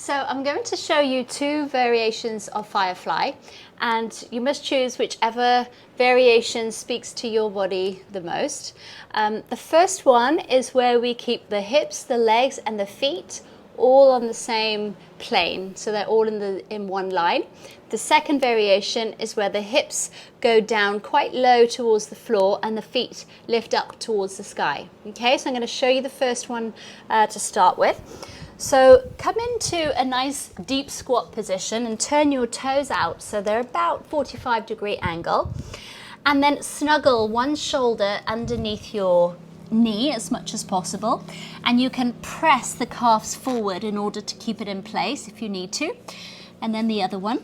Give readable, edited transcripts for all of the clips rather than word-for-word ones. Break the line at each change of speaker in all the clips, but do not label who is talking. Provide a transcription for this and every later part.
So I'm going to show you two variations of Firefly, and you must choose whichever variation speaks to your body the most. The first one is where we keep the hips, the legs and the feet all on the same plane, so they're all in one line. The second variation is where the hips go down quite low towards the floor and the feet lift up towards the sky. Okay, so I'm going to show you the first one to start with. So come into a nice deep squat position and turn your toes out so they're about 45-degree angle, and then snuggle one shoulder underneath your knee as much as possible, and you can press the calves forward in order to keep it in place if you need to, and then the other one.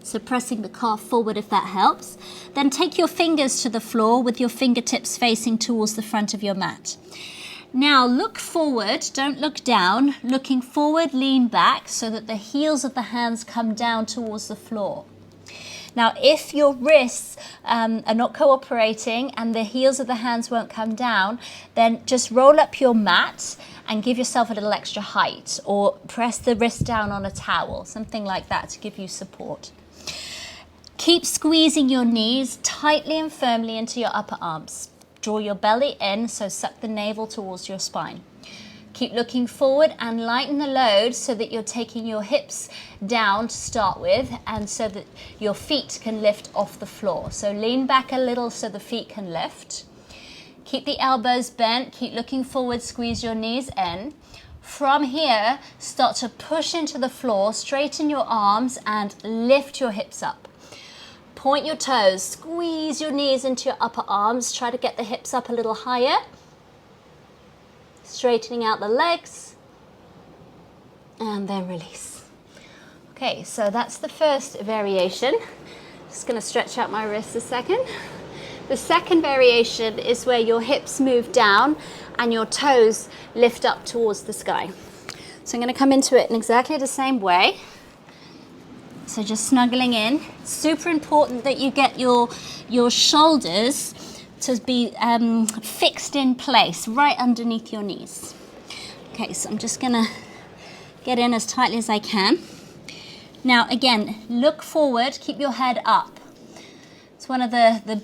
So pressing the calf forward if that helps. Then take your fingers to the floor with your fingertips facing towards the front of your mat. Now look forward, don't look down. Looking forward, lean back so that the heels of the hands come down towards the floor. Now if your wrists are not cooperating and the heels of the hands won't come down, then just roll up your mat and give yourself a little extra height, or press the wrist down on a towel, something like that to give you support. Keep squeezing your knees tightly and firmly into your upper arms. Draw your belly in, so suck the navel towards your spine. Keep looking forward and lighten the load so that you're taking your hips down to start with, and so that your feet can lift off the floor. So lean back a little so the feet can lift. Keep the elbows bent, keep looking forward, squeeze your knees in. From here, start to push into the floor, straighten your arms and lift your hips up. Point your toes, squeeze your knees into your upper arms, try to get the hips up a little higher. Straightening out the legs, and then release. Okay, so that's the first variation. Just going to stretch out my wrists a second. The second variation is where your hips move down and your toes lift up towards the sky. So I'm going to come into it in exactly the same way. So just snuggling in. Super important that you get your shoulders to be fixed in place right underneath your knees. Okay, so I'm just gonna get in as tightly as I can. Now again, look forward, keep your head up. It's one of the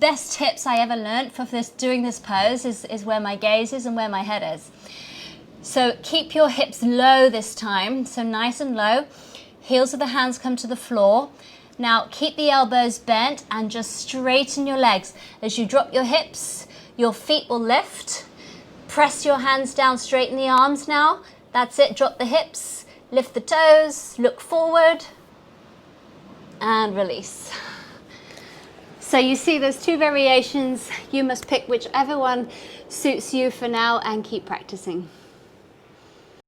best tips I ever learned for doing this pose is where my gaze is and where my head is. So keep your hips low this time, so nice and low. Heels of the hands come to the floor. Now keep the elbows bent and just straighten your legs. As you drop your hips, your feet will lift. Press your hands down, straighten the arms now. That's it, drop the hips, lift the toes, look forward, and release. So you see there's two variations. You must pick whichever one suits you for now and keep practicing.